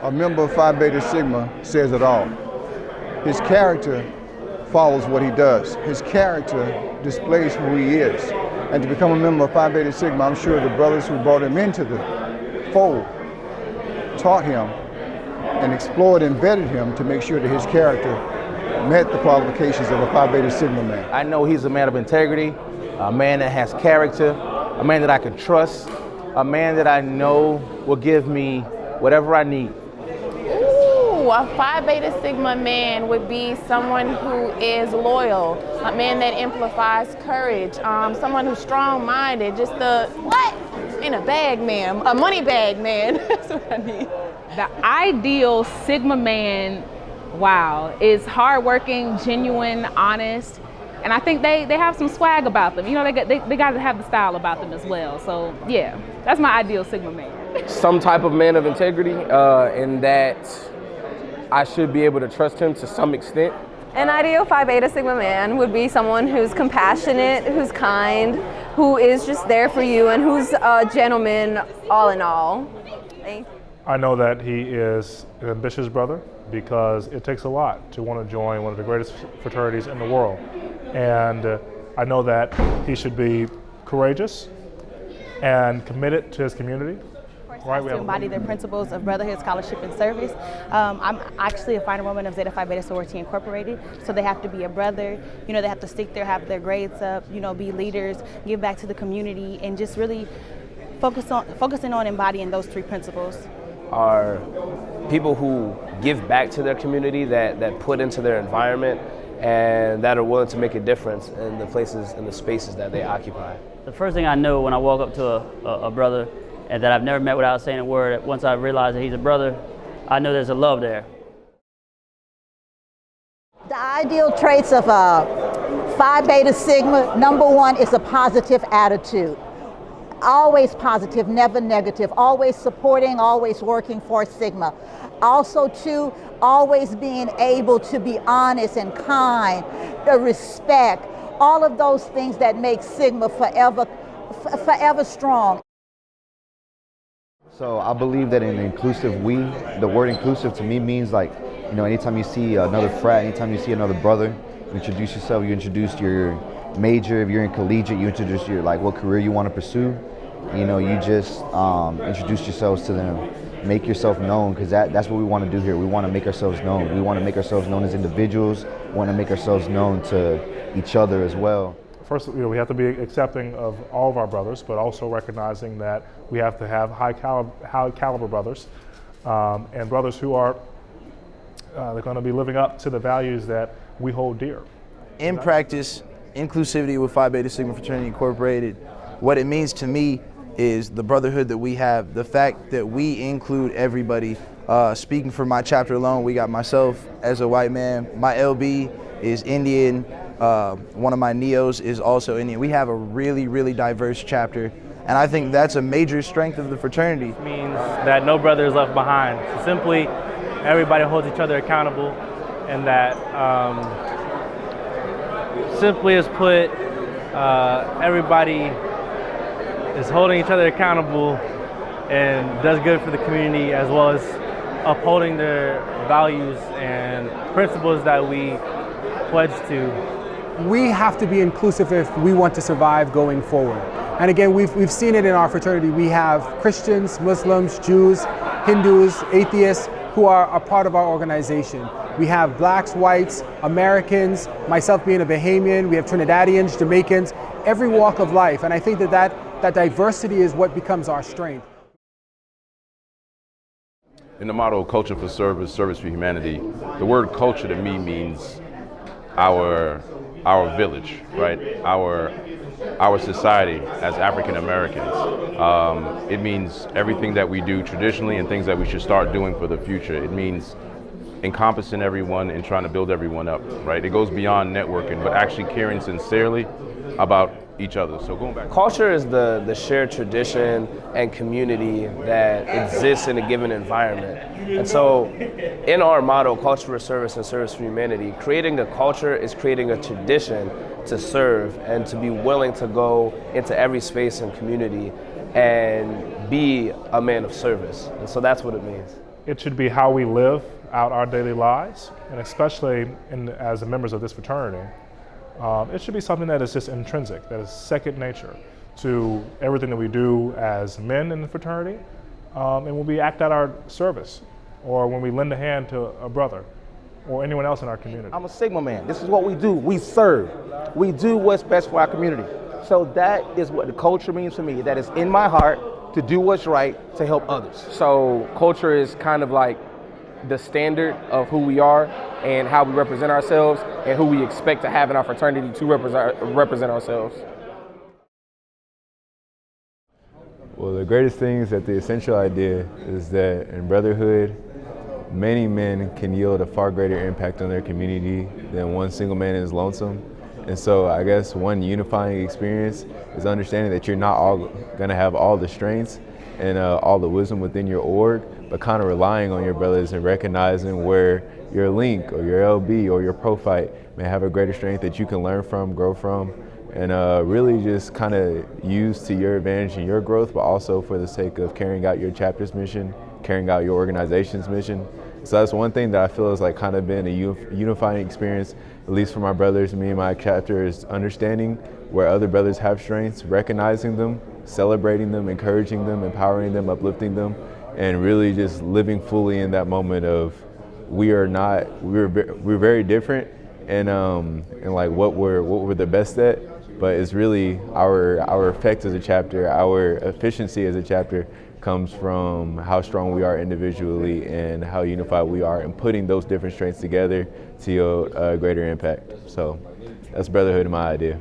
A member of Phi Beta Sigma says it all. His character follows what he does. His character displays who he is. And to become a member of Phi Beta Sigma, I'm sure the brothers who brought him into the fold taught him and explored and vetted him to make sure that his character met the qualifications of a Phi Beta Sigma man. I know he's a man of integrity, a man that has character, a man that I can trust, a man that I know will give me whatever I need. Ooh, a Phi Beta Sigma man would be someone who is loyal, a man that amplifies courage, someone who's strong-minded, just in a bag man, a money bag man. That's what I need. The ideal Sigma man, wow, is hardworking, genuine, honest, and I think they have some swag about them. You know, they got to have the style about them as well. So yeah, that's my ideal Sigma man. Some type of man of integrity, in that I should be able to trust him to some extent. An ideal Phi Beta Sigma man would be someone who's compassionate, who's kind, who is just there for you, and who's a gentleman all in all. Thank you. I know that he is an ambitious brother because it takes a lot to want to join one of the greatest fraternities in the world. And I know that he should be courageous and committed to his community. Right, to embody their principles of brotherhood, scholarship, and service. I'm actually a founder woman of Zeta Phi Beta Sorority Incorporated, so they have to be a brother. You know, they have to stick there, have their grades up. You know, be leaders, give back to the community, and just really focusing on embodying those three principles. Are people who give back to their community, that put into their environment, and that are willing to make a difference in the places and the spaces that they occupy. The first thing I know when I walk up to a brother and that I've never met without saying a word, once I realize that he's a brother, I know there's a love there. The ideal traits of Phi Beta Sigma, number one is a positive attitude. Always positive, never negative, always supporting, always working for Sigma. Also, two, always being able to be honest and kind, the respect, all of those things that make Sigma forever strong. So I believe that in inclusive the word inclusive to me means like, you know, anytime you see another frat, anytime you see another brother, you introduce yourself, you introduce your major, if you're in collegiate, you introduce your, like, what career you want to pursue. You know, you just introduce yourselves to them, make yourself known, because that's what we want to do here. We want to make ourselves known. We want to make ourselves known as individuals. We want to make ourselves known to each other as well. First, you know, we have to be accepting of all of our brothers, but also recognizing that we have to have high caliber brothers, and brothers who are they're going to be living up to the values that we hold dear. In practice, inclusivity with Phi Beta Sigma Fraternity Incorporated, what it means to me is the brotherhood that we have, the fact that we include everybody. Speaking for my chapter alone, we got myself as a white man, my LB is Indian, one of my neos is also Indian. We have a really, really diverse chapter, and I think that's a major strength of the fraternity. It means that no brother is left behind. So simply, everybody holds each other accountable, and that simply as put, everybody is holding each other accountable and does good for the community, as well as upholding their values and principles that we pledge to. We have to be inclusive if we want to survive going forward. And again, we've seen it in our fraternity. We have Christians, Muslims, Jews, Hindus, atheists who are a part of our organization. We have blacks, whites, Americans, myself being a Bahamian, we have Trinidadians, Jamaicans, every walk of life. And I think that diversity is what becomes our strength. In the motto, culture for service, service for humanity, the word culture to me means our village, right? Our society as African Americans. It means everything that we do traditionally and things that we should start doing for the future. It means encompassing everyone and trying to build everyone up, right? It goes beyond networking, but actually caring sincerely about each other. So going back. Culture is the shared tradition and community that exists in a given environment. And so in our motto, culture for service and service for humanity, creating a culture is creating a tradition to serve and to be willing to go into every space and community and be a man of service. And so that's what it means. it should be how we live out our daily lives, and especially as members of this fraternity, it should be something that is just intrinsic, that is second nature to everything that we do as men in the fraternity, and when we act out our service, or when we lend a hand to a brother, or anyone else in our community. I'm a Sigma man. This is what we do. We serve. We do what's best for our community. So that is what the culture means to me, that is in my heart to do what's right to help others. So culture is kind of like the standard of who we are and how we represent ourselves and who we expect to have in our fraternity to represent ourselves. Well, the greatest thing is that the essential idea is that in brotherhood, many men can yield a far greater impact on their community than one single man is lonesome. And so I guess one unifying experience is understanding that you're not all going to have all the strengths and all the wisdom within your org, but kind of relying on your brothers and recognizing where your link or your LB or your pro-fight may have a greater strength that you can learn from, grow from, and really just kind of use to your advantage in your growth, but also for the sake of carrying out your chapter's mission, carrying out your organization's mission. So that's one thing that I feel has like kind of been a unifying experience, at least for my brothers, me and my chapter, is understanding where other brothers have strengths, recognizing them, celebrating them, encouraging them, empowering them, uplifting them, and really just living fully in that moment of we're very different and like what we're the best at, but it's really our effect as a chapter, our efficiency as a chapter comes from how strong we are individually and how unified we are, and putting those different strengths together to yield a greater impact. So that's brotherhood in my idea.